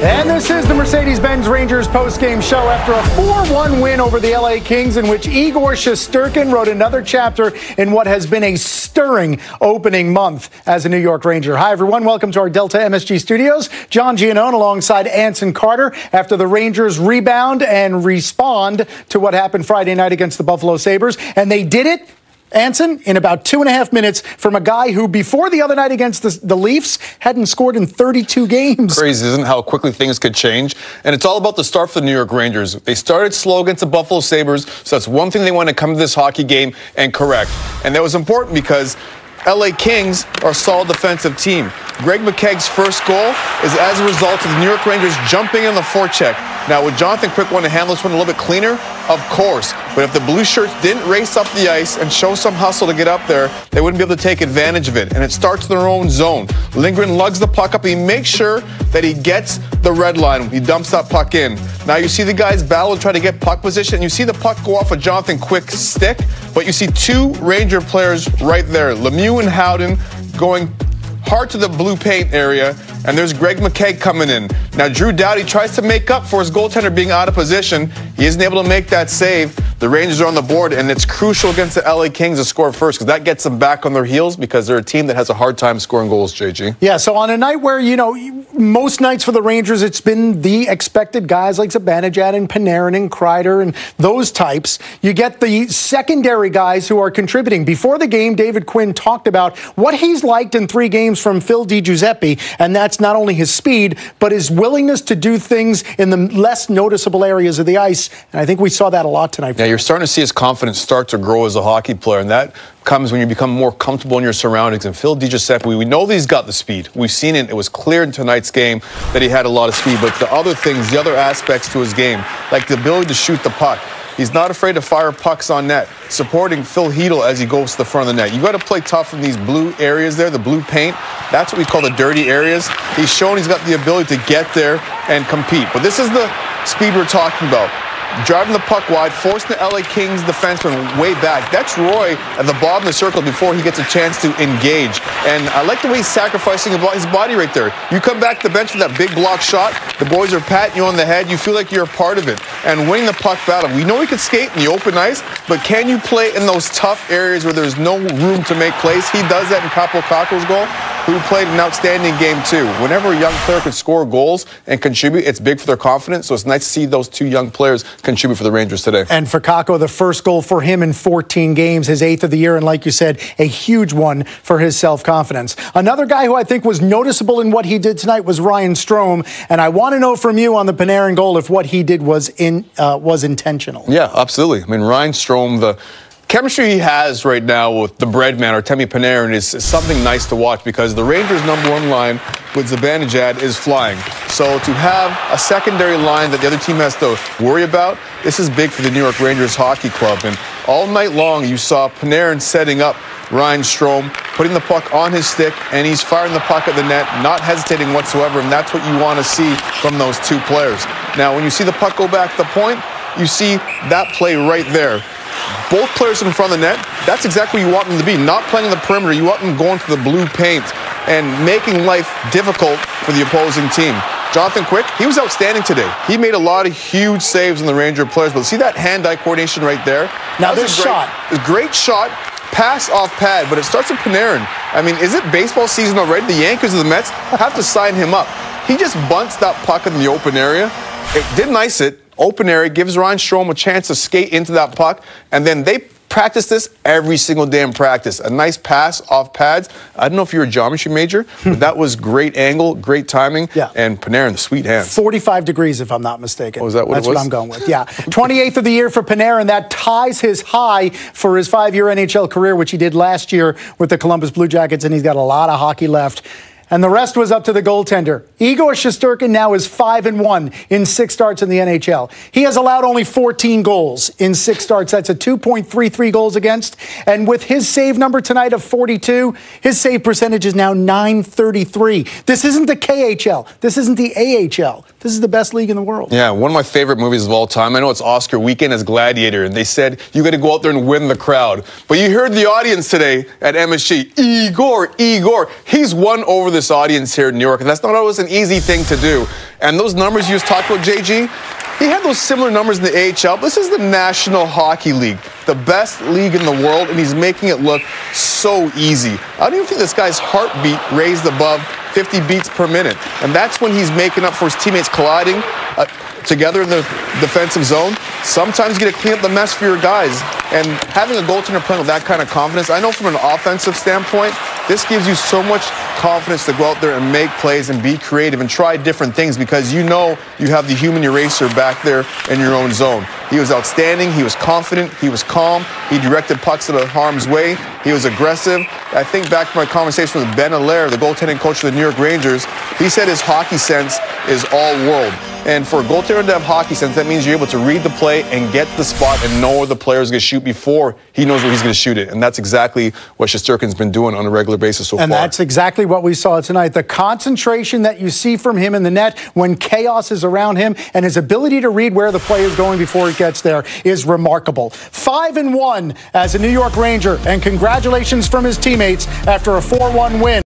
And this is the Mercedes-Benz Rangers post-game show after a 4-1 win over the LA Kings, in which Igor Shesterkin wrote another chapter in what has been a stirring opening month as a New York Ranger. Hi, everyone. Welcome to our Delta MSG studios. John Giannone alongside Anson Carter after the Rangers rebound and respond to what happened Friday night against the Buffalo Sabres. And they did it, Anson, in about 2.5 minutes from a guy who, before the other night against the Leafs, hadn't scored in 32 games. Crazy, isn't it, how quickly things could change? And it's all about the start for the New York Rangers. They started slow against the Buffalo Sabres, so that's one thing they want to come to this hockey game and correct. And that was important because LA Kings are a solid defensive team. Greg McKegg's first goal is as a result of the New York Rangers jumping in the forecheck. Now, would Jonathan Quick want to handle this one a little bit cleaner? Of course. But if the blue shirts didn't race up the ice and show some hustle to get up there, they wouldn't be able to take advantage of it. And it starts in their own zone. Lindgren lugs the puck up. He makes sure that he gets the red line. He dumps that puck in. Now you see the guys battle to try to get puck position. You see the puck go off of Jonathan Quick's stick, but you see two Ranger players right there, Lemieux and Howden, going hard to the blue paint area, and there's Greg McKegg coming in. Now, Drew Doughty tries to make up for his goaltender being out of position. He isn't able to make that save. The Rangers are on the board, and it's crucial against the LA Kings to score first, because that gets them back on their heels, because they're a team that has a hard time scoring goals, JG. Yeah, so on a night where, you know, most nights for the Rangers, it's been the expected guys like Zibanejad and Panarin and Kreider and those types. You get the secondary guys who are contributing. Before the game, David Quinn talked about what he's liked in 3 games from Phil DiGiuseppe, and that's not only his speed, but his willingness to do things in the less noticeable areas of the ice. And I think we saw that a lot tonight. Yeah, you're starting to see his confidence start to grow as a hockey player, and that comes when you become more comfortable in your surroundings. And Phil DiGiuseppe, we know that he's got the speed. We've seen it. It was clear in tonight's game that he had a lot of speed. But the other things, the other aspects to his game, like the ability to shoot the puck. He's not afraid to fire pucks on net, supporting Phil Hedl as he goes to the front of the net. You got to play tough in these blue areas there, the blue paint. That's what we call the dirty areas. He's shown he's got the ability to get there and compete. But this is the speed we're talking about. Driving the puck wide, forcing the LA Kings defenseman way back. That's Roy at the bottom of the circle before he gets a chance to engage. And I like the way he's sacrificing his body right there. You come back to the bench for that big block shot, the boys are patting you on the head, you feel like you're a part of it. And winning the puck battle. We know he can skate in the open ice, but can you play in those tough areas where there's no room to make plays? He does that in Kaapo Kakko's goal, who played an outstanding game too. Whenever a young player can score goals and contribute, it's big for their confidence. So it's nice to see those two young players contribute for the Rangers today. And for Kakko, the first goal for him in 14 games, his 8th of the year, and like you said, a huge one for his self-confidence. Another guy who I think was noticeable in what he did tonight was Ryan Strome, and I want to know from you on the Panarin goal if what he did was intentional. Yeah, absolutely. I mean, Ryan Strome, the chemistry he has right now with the Breadman, Artemi Panarin, is something nice to watch, because the Rangers' #1 line with Zibanejad is flying. So to have a secondary line that the other team has to worry about, this is big for the New York Rangers Hockey Club. And all night long, you saw Panarin setting up Ryan Strome, putting the puck on his stick, and he's firing the puck at the net, not hesitating whatsoever, and that's what you want to see from those two players. Now, when you see the puck go back to the point, you see that play right there. Both players in front of the net, that's exactly what you want them to be. Not playing the perimeter, you want them going to the blue paint and making life difficult for the opposing team. Jonathan Quick, he was outstanding today. He made a lot of huge saves on the Ranger players, but see that hand-eye coordination right there? Now this shot. A great shot, pass off pad, but it starts with Panarin. I mean, is it baseball season already? The Yankees or the Mets have to sign him up. He just bunts that puck in the open area. It didn't ice it. Open area, gives Ryan Strome a chance to skate into that puck, and then they practice this every single day in practice. A nice pass off pads. I don't know if you're a geometry major, but that was great angle, great timing, and Panarin, the sweet hands. 45 degrees, if I'm not mistaken. Oh, is that what That's it was? what I'm going with, yeah. 28th of the year for Panarin. That ties his high for his 5-year NHL career, which he did last year with the Columbus Blue Jackets, and he's got a lot of hockey left. And the rest was up to the goaltender. Igor Shesterkin now is 5-1 in 6 starts in the NHL. He has allowed only 14 goals in 6 starts. That's a 2.33 goals against. And with his save number tonight of 42, his save percentage is now .933. This isn't the KHL. This isn't the AHL. This is the best league in the world. Yeah, one of my favorite movies of all time. I know it's Oscar weekend as Gladiator, and they said you got to go out there and win the crowd. But you heard the audience today at MSG. Igor, he's won over this audience here in New York, and that's not always an easy thing to do. And those numbers you just talked about, JG, he had those similar numbers in the AHL. This is the National Hockey League, the best league in the world, and he's making it look so easy. I don't even think this guy's heartbeat raised above 50 beats per minute. And that's when he's making up for his teammates colliding together in the defensive zone. Sometimes you get to clean up the mess for your guys. And having a goaltender playing with that kind of confidence, I know from an offensive standpoint, this gives you so much confidence to go out there and make plays and be creative and try different things because you know you have the human eraser back there in your own zone. He was outstanding. He was confident. He was calm. He directed pucks out of harm's way. He was aggressive. I think back to my conversation with Ben Allaire, the goaltending coach of the New York Rangers. He said his hockey sense is all world. And for a goaltender to have hockey sense, that means you're able to read the play and get to the spot and know where the player is going to shoot before he knows where he's going to shoot it. And that's exactly what Shesterkin's been doing on a regular basis so far. And that's exactly what we saw tonight. The concentration that you see from him in the net when chaos is around him and his ability to read where the play is going before it gets there is remarkable. 5-1 as a New York Ranger, and congratulations from his teammates after a 4-1 win.